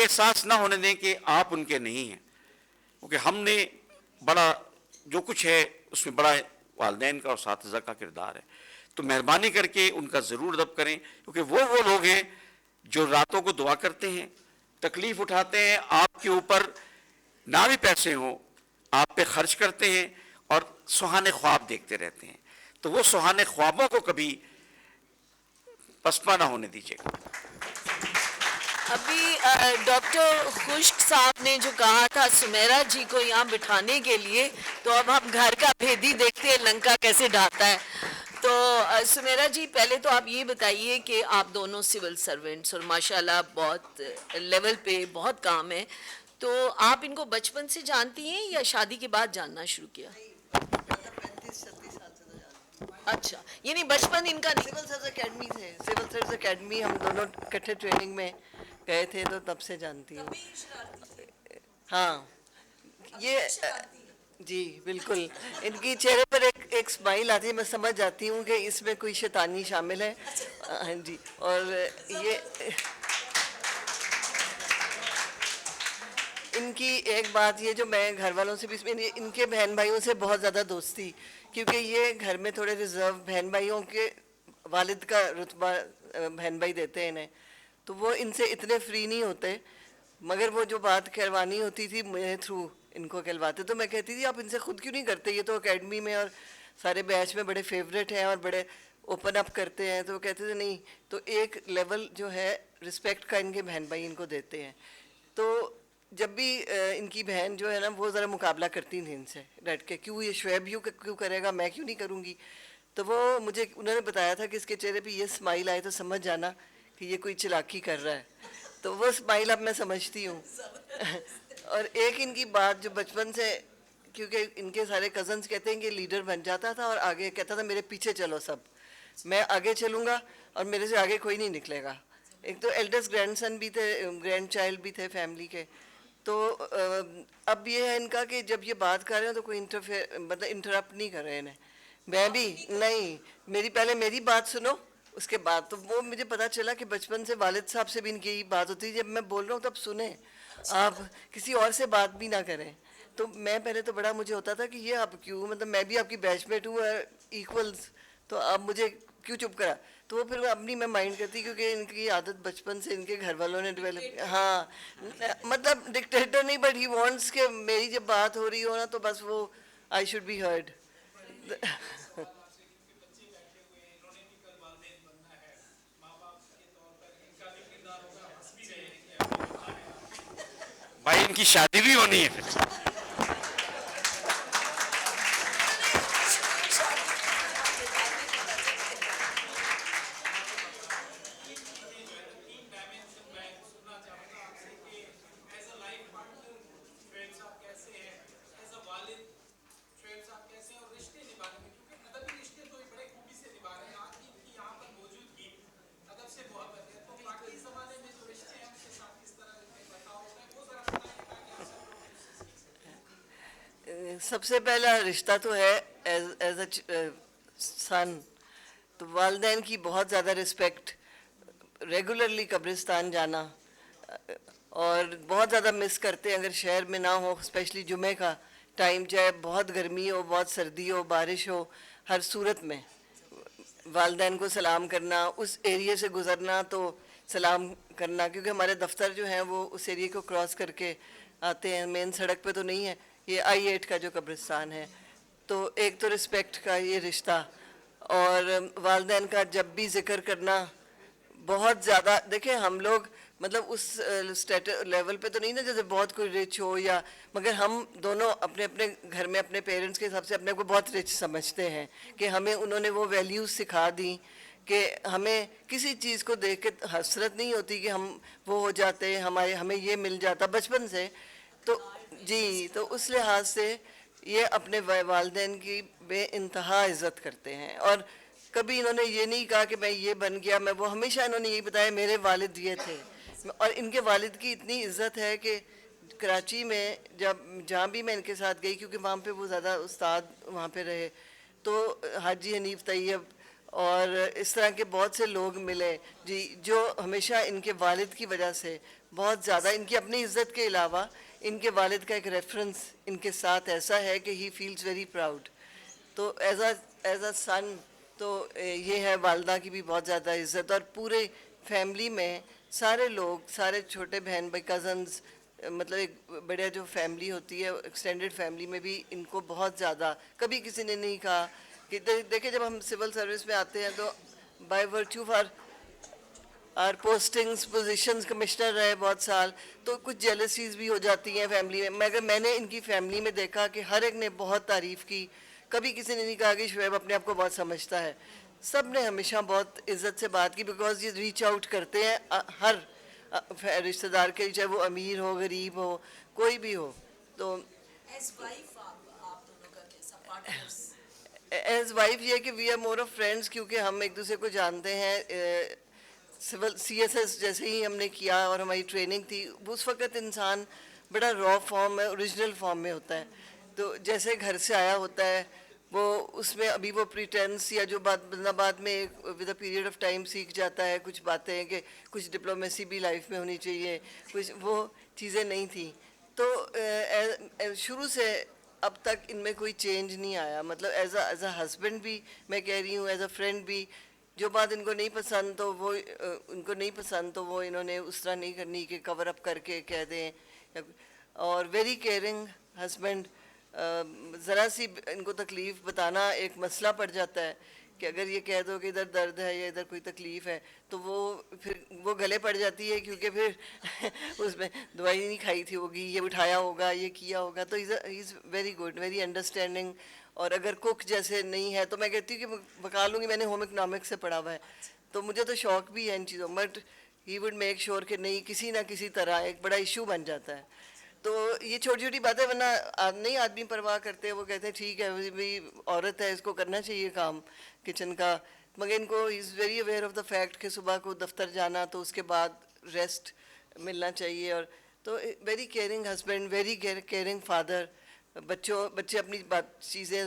احساس نہ ہونے دیں کہ آپ ان کے نہیں ہیں، کیونکہ ہم نے بڑا جو کچھ ہے اس میں بڑا والدین کا اور اساتذہ کا کردار ہے. تو مہربانی کر کے ان کا ضرور ادب کریں، کیونکہ وہ لوگ ہیں جو راتوں کو دعا کرتے ہیں، تکلیف اٹھاتے ہیں، آپ کے اوپر نہ بھی پیسے ہوں آپ پہ خرچ کرتے ہیں اور سہانے خواب دیکھتے رہتے ہیں. تو وہ سہانے خوابوں کو کبھی پسپا نہ ہونے دیجیے گا. ابھی ڈاکٹر خشک صاحب نے جو کہا تھا سمیرا جی کو یہاں بٹھانے کے لیے، تو اب ہم گھر کا بھیدی دیکھتے ہیں لنکا کیسے ڈھاتا ہے. تو سمیرا جی پہلے تو آپ یہ بتائیے کہ آپ دونوں سول سرونٹس اور ماشاءاللہ بہت لیول پہ بہت کام ہے، تو آپ ان کو بچپن سے جانتی ہیں یا شادی کے بعد جاننا شروع کیا؟ 35-36 سال سے تو جانتی ہوں. اچھا، یعنی بچپن ان کا نہیں. سول سروس اکیڈمی سے، سول سروس اکیڈمی ہم دونوں اکٹھے ٹریننگ میں گئے تھے، تو تب سے جانتی ہوں. ہاں یہ جی بالکل، ان کی چہرے پر ایک اسمائل آتی ہے، میں سمجھ جاتی ہوں کہ اس میں کوئی شیطانی شامل ہے. ہاں جی. اور یہ ان کی ایک بات یہ جو میں گھر والوں سے بھی، ان کے بہن بھائیوں سے بہت زیادہ دوستی، کیونکہ یہ گھر میں تھوڑے ریزرو، بہن بھائیوں کے والد کا رتبہ بہن بھائی دیتے ہیں انہیں، تو وہ ان سے اتنے فری نہیں ہوتے. مگر وہ جو بات کروانی ہوتی تھی میرے تھرو ان کو کہلواتے، تو میں کہتی تھی آپ ان سے خود کیوں نہیں کرتے، یہ تو اکیڈمی میں اور سارے بیچ میں بڑے فیوریٹ ہیں اور بڑے اوپن اپ کرتے ہیں. تو وہ کہتے تھے نہیں، تو ایک لیول جو ہے رسپیکٹ کا ان کے بہن بھائی ان کو دیتے ہیں. تو جب بھی ان کی بہن جو ہے نا وہ ذرا مقابلہ کرتی تھیں ان سے ڈٹ کے، کیوں یہ شعیب یوں کیوں کرے گا، میں کیوں نہیں کروں گی. تو وہ مجھے انہوں نے بتایا تھا کہ اس کے چہرے پہ یہ اسمائل آئے تو سمجھ جانا کہ یہ کوئی چلاکی کر رہا ہے. تو وہ اسمائل اب میں سمجھتی ہوں. اور ایک ان کی بات جو بچپن سے، کیونکہ ان کے سارے کزنس کہتے ہیں کہ لیڈر بن جاتا تھا اور آگے کہتا تھا میرے پیچھے چلو سب، میں آگے چلوں گا اور میرے سے آگے کوئی نہیں نکلے گا. ایک تو ایلڈسٹ گرینڈ سن بھی تھے، گرینڈ چائلڈ بھی تھے فیملی کے. تو اب یہ ہے ان کا کہ جب یہ بات کر رہے ہیں تو کوئی مطلب انٹرپٹ نہیں کر رہے انہیں. میں بھی نہیں، پہلے میری بات سنو اس کے بعد. تو وہ مجھے پتا چلا کہ بچپن سے والد صاحب سے بھی ان کی یہی بات ہوتی ہے، جب میں بول رہا ہوں تب سنیں، آپ کسی اور سے بات بھی نہ کریں. تو میں پہلے تو بڑا مجھے ہوتا تھا کہ یہ آپ کیوں، مطلب میں بھی آپ کی بیچ میٹ ہوں ایکولز، تو آپ مجھے کیوں چپ کرا. تو وہ پھر اپنی میں مائنڈ کرتی، کیونکہ ان کی عادت بچپن سے ان کے گھر والوں نے ڈیولپ. ہاں مطلب ڈکٹیٹر نہیں، بٹ ہی وانٹس کہ میری جب بات ہو رہی ہو نا تو بس وہ آئی شوڈ بی ہرڈ. بھائی ان کی شادی بھی ہونی ہے پھر. سب سے پہلا رشتہ تو ہے ایز اے سن، تو والدین کی بہت زیادہ رسپیکٹ، ریگولرلی قبرستان جانا، اور بہت زیادہ مس کرتے ہیں اگر شہر میں نہ ہو، اسپیشلی جمعہ کا ٹائم، چاہے بہت گرمی ہو، بہت سردی ہو، بارش ہو، ہر صورت میں والدین کو سلام کرنا، اس ایریے سے گزرنا تو سلام کرنا، کیونکہ ہمارے دفتر جو ہیں وہ اس ایریے کو کراس کر کے آتے ہیں، مین سڑک پہ تو نہیں ہے. یہ I-8 کا جو قبرستان ہے. تو ایک تو رسپیکٹ کا یہ رشتہ، اور والدین کا جب بھی ذکر کرنا بہت زیادہ. دیکھیں ہم لوگ مطلب اس لیول پہ تو نہیں نا جیسے بہت کوئی رچ ہو، یا مگر ہم دونوں اپنے اپنے گھر میں اپنے پیرنٹس کے حساب سے اپنے کو بہت رچ سمجھتے ہیں کہ ہمیں انہوں نے وہ ویلیوز سکھا دیں کہ ہمیں کسی چیز کو دیکھ کے حسرت نہیں ہوتی کہ ہم وہ ہو جاتے، ہمیں یہ مل جاتا بچپن سے. تو جی، تو اس لحاظ سے یہ اپنے والدین کی بے انتہا عزت کرتے ہیں. اور کبھی انہوں نے یہ نہیں کہا کہ میں یہ بن گیا، میں وہ، ہمیشہ انہوں نے یہی بتایا میرے والد یہ تھے. اور ان کے والد کی اتنی عزت ہے کہ کراچی میں جہاں بھی میں ان کے ساتھ گئی، کیونکہ وہاں پہ وہ زیادہ استاد وہاں پہ رہے، تو حاجی حنیف طیب اور اس طرح کے بہت سے لوگ ملے جی، جو ہمیشہ ان کے والد کی وجہ سے بہت زیادہ ان کی اپنی عزت کے علاوہ ان کے والد کا ایک ریفرنس ان کے ساتھ ایسا ہے کہ ہی فیلز ویری پراؤڈ. تو ایز اے سن تو یہ ہے والدہ کی بھی بہت زیادہ عزت. اور پورے فیملی میں سارے لوگ, سارے چھوٹے بہن بھائی, کزنز, مطلب ایک بڑے جو فیملی ہوتی ہے ایکسٹینڈڈ فیملی میں بھی ان کو بہت زیادہ, کبھی کسی نے نہیں کہا کہ دیکھیں جب ہم سول سروس میں آتے ہیں تو by virtue of our postings positions, commissioner رہے بہت سال, تو کچھ جیلسیز بھی ہو جاتی ہیں فیملی میں, مگر میں نے ان کی فیملی میں دیکھا کہ ہر ایک نے بہت تعریف کی. کبھی کسی نے نہیں کہا کہ شعیب اپنے آپ کو بہت سمجھتا ہے. سب نے ہمیشہ بہت عزت سے بات کی, بیکاز یہ ریچ آؤٹ کرتے ہیں ہر رشتہ دار کے, چاہے وہ امیر ہو, غریب ہو, کوئی بھی ہو. تو ایز وائف یہ کہ we are more of friends, کیونکہ ہم ایک دوسرے کو جانتے ہیں. سول سی ایس ایس جیسے ہی ہم نے کیا اور ہماری ٹریننگ تھی, اس وقت انسان بڑا را فارم میں, اوریجنل فارم میں ہوتا ہے. تو جیسے گھر سے آیا ہوتا ہے وہ, اس میں ابھی وہ پریٹینس یا جو بات بندہ بعد میں with a period of time سیکھ جاتا ہے کچھ باتیں, کہ کچھ ڈپلومیسی بھی لائف میں ہونی چاہیے, کچھ وہ چیزیں نہیں تھیں. تو شروع سے اب تک ان میں کوئی چینج نہیں آیا. مطلب ایز اے ہسبینڈ بھی میں کہہ رہی ہوں, ایز اے فرینڈ بھی, جو بات ان کو نہیں پسند تو وہ ان کو نہیں پسند تو وہ انہوں نے اس طرح نہیں کرنی کہ کور اپ کر کے کہہ دیں. اور ویری کیئرنگ ہسبینڈ. ذرا سی ان کو تکلیف بتانا ایک مسئلہ پڑ جاتا ہے کہ اگر یہ کہہ دو کہ ادھر درد ہے یا ادھر کوئی تکلیف ہے تو وہ پھر وہ گلے پڑ جاتی ہے, کیونکہ پھر اس میں دوائی نہیں کھائی تھی ہوگی, یہ اٹھایا ہوگا, یہ کیا ہوگا. تو he is very good, very understanding. اور اگر کوک جیسے نہیں ہے تو میں کہتی ہوں کہ پکا لوں گی, میں نے ہوم اکنامکس سے پڑھا ہوا ہے تو مجھے تو شوق بھی ہے ان چیزوں, but he would make sure کہ نہیں کسی نہ کسی طرح ایک بڑا ایشو بن جاتا ہے. تو یہ چھوٹی چھوٹی باتیں, ورنہ نہیں آدمی پرواہ کرتے, وہ کہتے ہیں ٹھیک ہے بھائی عورت ہے اس کو کرنا چاہیے کام کچن کا. مگر ان کو he is very aware of the fact کہ صبح کو دفتر جانا تو اس کے بعد ریسٹ ملنا چاہیے. اور تو very caring husband, very caring father. بچے اپنی چیزیں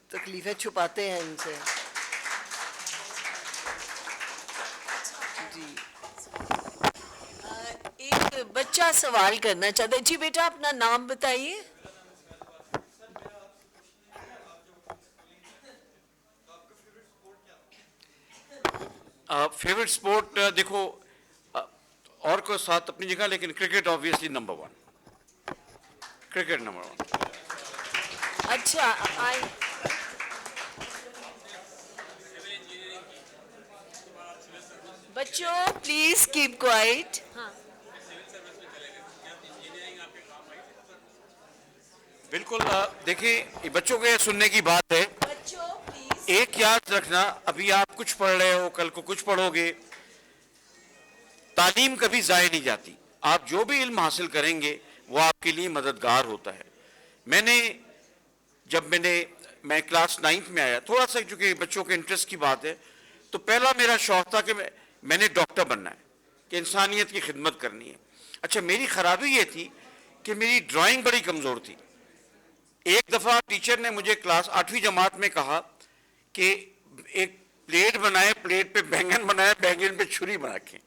تکلیفیں چھپاتے ہیں ان سے. جی ایک بچہ سوال کرنا چاہتا ہے. جی بیٹا اپنا نام بتائیے. فیوریٹ اسپورٹ دیکھو اور کو ساتھ اپنی جگہ, لیکن cricket obviously number 1, cricket number 1. اچھا بچوں پلیز کیپ کوائٹ. ہاں بالکل. دیکھیں بچوں کے سننے کی بات ہے, بچوں پلیز. ایک یاد رکھنا, ابھی آپ کچھ پڑھ رہے ہو, کل کو کچھ پڑھو گے. تعلیم کبھی ضائع نہیں جاتی. آپ جو بھی علم حاصل کریں گے وہ آپ کے لیے مددگار ہوتا ہے. جب میں کلاس 9th میں آیا, تھوڑا سا چونکہ بچوں کے انٹرسٹ کی بات ہے, تو پہلا میرا شوق تھا کہ میں نے ڈاکٹر بننا ہے, کہ انسانیت کی خدمت کرنی ہے. اچھا میری خرابی یہ تھی کہ میری ڈرائنگ بڑی کمزور تھی. ایک دفعہ ٹیچر نے مجھے کلاس 8ویں جماعت میں کہا کہ ایک پلیٹ بنائے, پلیٹ پہ بینگن بنائے, بینگن پہ چھری بنا کے.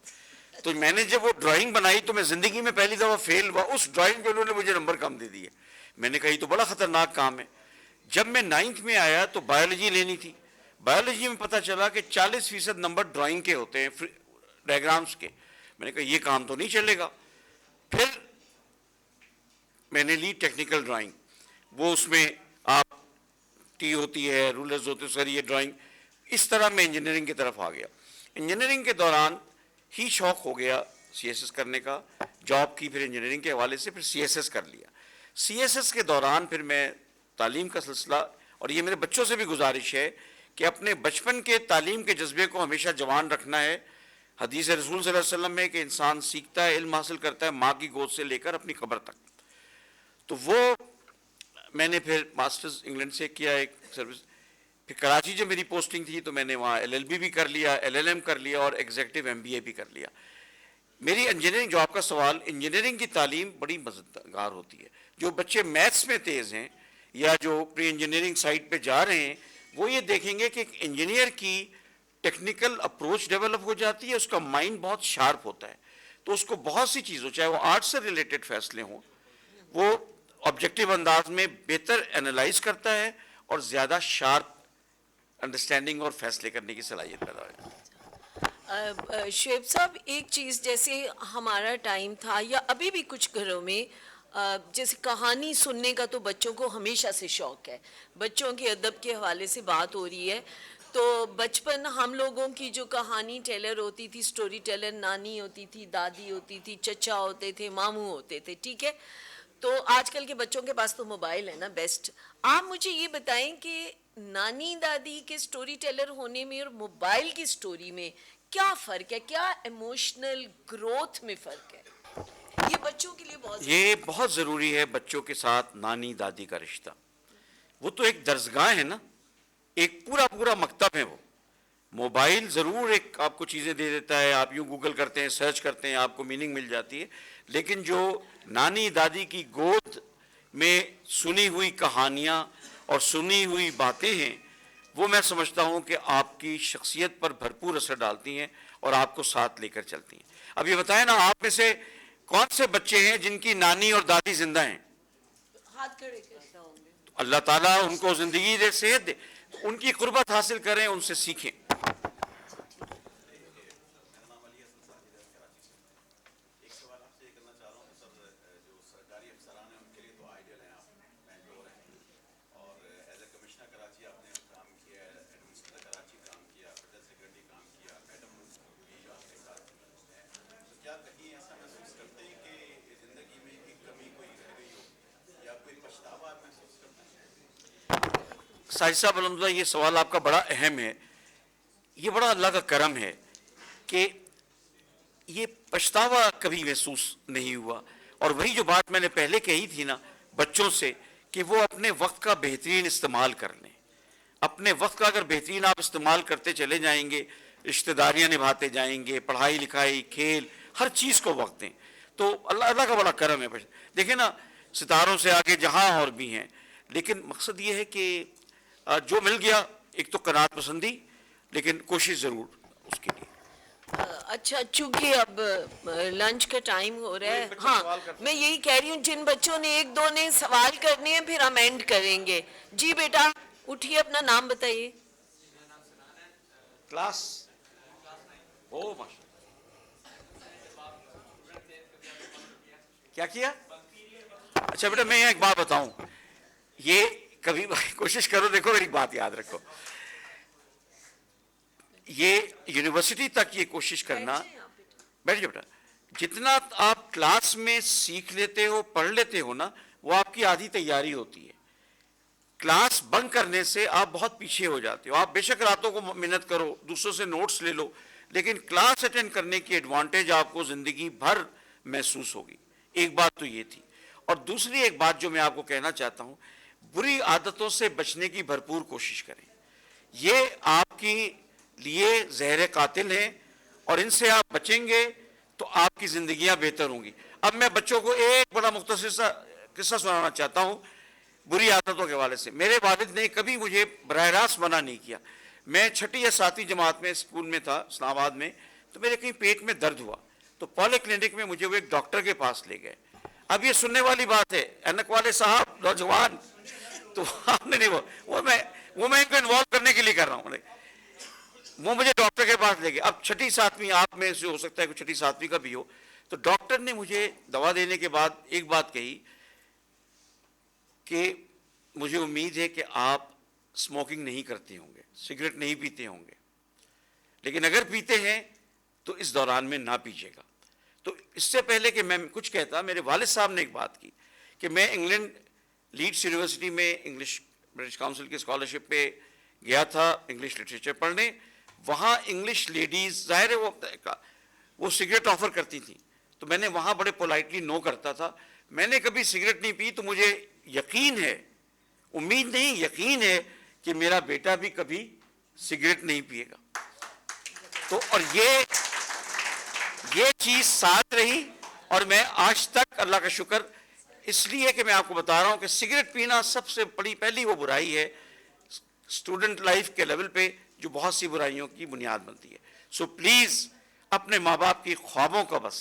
تو میں نے جب وہ ڈرائنگ بنائی تو میں زندگی میں پہلی دفعہ فیل ہوا. اس ڈرائنگ پہ انہوں نے مجھے نمبر کم دے دیے. میں نے کہا یہ تو بڑا خطرناک کام ہے. جب میں 9th میں آیا تو بایولوجی لینی تھی. بایولوجی میں پتہ چلا کہ 40% نمبر ڈرائنگ کے ہوتے ہیں, ڈائیگرامس کے. میں نے کہا یہ کام تو نہیں چلے گا. پھر میں نے لی ٹیکنیکل ڈرائنگ. وہ اس میں آپ ٹی ہوتی ہے, رولرز ہوتے ہیں, سر یہ ڈرائنگ. اس طرح میں انجینئرنگ کی طرف آ گیا. انجینئرنگ کے دوران ہی شوق ہو گیا سی ایس ایس کرنے کا. جاب کی پھر انجینئرنگ کے حوالے سے, پھر سی ایس ایس کر لیا. سی ایس ایس کے دوران پھر میں تعلیم کا سلسلہ, اور یہ میرے بچوں سے بھی گزارش ہے کہ اپنے بچپن کے تعلیم کے جذبے کو ہمیشہ جوان رکھنا ہے. حدیث رسول صلی اللہ علیہ وسلم میں کہ انسان سیکھتا ہے, علم حاصل کرتا ہے ماں کی گود سے لے کر اپنی قبر تک. تو وہ میں نے پھر ماسٹرز انگلینڈ سے کیا ایک سروس. پھر کراچی جو میری پوسٹنگ تھی تو میں نے وہاں LLB بھی کر لیا, LLM کر لیا, اور ایگزیکٹو MBA بھی کر لیا. میری انجینئرنگ, جو آپ کا سوال, انجینئرنگ کی تعلیم بڑی مزیدار ہوتی ہے. جو بچے میتھس میں تیز ہیں یا جو پری انجینئرنگ سائٹ پہ جا رہے ہیں, وہ یہ دیکھیں گے کہ ایک انجینئر کی ٹیکنیکل اپروچ ڈیولپ ہو جاتی ہے, اس کا مائنڈ بہت شارپ ہوتا ہے. تو اس کو بہت سی چیزوں, چاہے وہ آرٹ سے ریلیٹڈ فیصلے ہوں, وہ آبجیکٹیو انداز میں بہتر انالائز کرتا ہے اور زیادہ شارپ انڈرسٹینڈنگ اور فیصلے کرنے کی صلاحیت پیدا ہو جاتی ہے. شعیب صاحب, ایک چیز جیسے ہمارا ٹائم تھا یا ابھی بھی کچھ گھروں میں جیسے کہانی سننے کا تو بچوں کو ہمیشہ سے شوق ہے, بچوں کے ادب کے حوالے سے بات ہو رہی ہے, تو بچپن ہم لوگوں کی جو کہانی ٹیلر ہوتی تھی, سٹوری ٹیلر نانی ہوتی تھی, دادی ہوتی تھی, چچا ہوتے تھے, ماموں ہوتے تھے, ٹھیک ہے. تو آج کل کے بچوں کے پاس تو موبائل ہے نا بیسٹ. آپ مجھے یہ بتائیں کہ نانی دادی کے سٹوری ٹیلر ہونے میں اور موبائل کی سٹوری میں کیا فرق ہے, کیا ایموشنل گروتھ میں فرق ہے؟ یہ بچوں کے لیے بہت یہ بہت ضروری ہے بچوں کے ساتھ نانی دادی کا رشتہ. وہ تو ایک درسگاہ ہے نا, ایک پورا مکتب ہے. وہ موبائل ضرور ایک آپ کو چیزیں دے دیتا ہے, آپ یوں گوگل کرتے ہیں, سرچ کرتے ہیں, آپ کو میننگ مل جاتی ہے, لیکن جو نانی دادی کی گود میں سنی ہوئی کہانیاں اور سنی ہوئی باتیں ہیں, وہ میں سمجھتا ہوں کہ آپ کی شخصیت پر بھرپور اثر ڈالتی ہیں اور آپ کو ساتھ لے کر چلتی ہیں. اب یہ بتائیں نا, آپ میں سے کون سے بچے ہیں جن کی نانی اور دادی زندہ ہیں؟ ہاتھ کھڑے کرتا ہوں گے. اللہ تعالیٰ ان کو زندگی دے, صحت دے, ان کی قربت حاصل کریں, ان سے سیکھیں. ساجد صاحب الحمدللہ, یہ سوال آپ کا بڑا اہم ہے. یہ بڑا اللہ کا کرم ہے کہ یہ پچھتاوا کبھی محسوس نہیں ہوا. اور وہی جو بات میں نے پہلے کہی تھی نا بچوں سے, کہ وہ اپنے وقت کا بہترین استعمال کر لیں. اپنے وقت کا اگر بہترین آپ استعمال کرتے چلے جائیں گے, رشتہ داریاں نبھاتے جائیں گے, پڑھائی لکھائی, کھیل, ہر چیز کو وقت دیں, تو اللہ کا بڑا کرم ہے. دیکھیں نا, ستاروں سے آگے جہاں اور بھی ہیں, لیکن مقصد یہ ہے کہ جو مل گیا, ایک تو قناعت پسندی, لیکن کوشش ضرور اس کے لیے. اچھا, چونکہ اب لنچ کا ٹائم ہو رہا ہے, ہاں میں یہی کہہ رہی ہوں, جن بچوں نے ایک دو نے سوال کرنے ہیں پھر ہم اینڈ کریں گے. جی بیٹا اٹھیے, اپنا نام بتائیے. کلاس کیا؟ اچھا بیٹا, میں ایک بات بتاؤں, یہ کبھی کوشش کرو, دیکھو ایک بات یاد رکھو, یہ یونیورسٹی تک یہ کوشش کرنا, بیٹھ جاؤ بیٹا, جتنا آپ کلاس میں سیکھ لیتے ہو, پڑھ لیتے ہو نا, وہ آپ کی آدھی تیاری ہوتی ہے. کلاس بنک کرنے سے آپ بہت پیچھے ہو جاتے ہو. آپ بے شک راتوں کو محنت کرو, دوسروں سے نوٹس لے لو, لیکن کلاس اٹینڈ کرنے کی ایڈوانٹیج آپ کو زندگی بھر محسوس ہوگی. ایک بات تو یہ تھی. اور دوسری ایک بات جو میں آپ کو کہنا چاہتا ہوں, بری عادتوں سے بچنے کی بھرپور کوشش کریں. یہ آپ کی لیے زہر قاتل ہیں, اور ان سے آپ بچیں گے تو آپ کی زندگیاں بہتر ہوں گی. اب میں بچوں کو ایک بڑا مختصر سا قصہ سنانا چاہتا ہوں بری عادتوں کے حوالے سے. میرے والد نے کبھی مجھے براہ راست منع نہیں کیا. میں 6ٹھی یا 7ویں جماعت میں اسکول میں تھا اسلام آباد میں, تو میرے کہیں پیٹ میں درد ہوا, تو پولی کلینک میں مجھے وہ ایک ڈاکٹر کے پاس لے گئے. اب یہ سننے والی بات ہے, اینک والے صاحب نوجوان, تو آپ نے نہیں, وہ میں ان کو انوالو کرنے کے لیے کر رہا ہوں. وہ مجھے ڈاکٹر کے پاس لے گئے. اب 6ٹھی 7ویں آپ میں سے ہو سکتا ہے کہ 6ٹھی 7ویں کا بھی ہو, تو ڈاکٹر نے مجھے دوا دینے کے بعد ایک بات کہی کہ مجھے امید ہے کہ آپ اسموکنگ نہیں کرتے ہوں گے, سگریٹ نہیں پیتے ہوں گے, لیکن اگر پیتے ہیں تو اس دوران میں نہ پیجیے گا. تو اس سے پہلے کہ میں کچھ کہتا, میرے والد صاحب نے ایک بات کی کہ میں انگلینڈ لیڈس یونیورسٹی میں انگلش برٹش کاؤنسل کی اسکالرشپ پہ گیا تھا انگلش لٹریچر پڑھنے. وہاں انگلش لیڈیز ظاہر ہے وہ سگریٹ آفر کرتی تھیں, تو میں نے وہاں بڑے پولائٹلی نو کرتا تھا. میں نے کبھی سگریٹ نہیں پی, تو مجھے یقین ہے, امید نہیں یقین ہے کہ میرا بیٹا بھی کبھی سگریٹ نہیں پیے گا. تو اور یہ چیز ساتھ رہی, اور میں آج تک اللہ کا شکر اس لیے کہ میں آپ کو بتا رہا ہوں کہ سگریٹ پینا سب سے بڑی پہلی وہ برائی ہے اسٹوڈنٹ لائف کے لیول پہ جو بہت سی برائیوں کی بنیاد بنتی ہے. سو پلیز اپنے ماں باپ کی خوابوں کا بس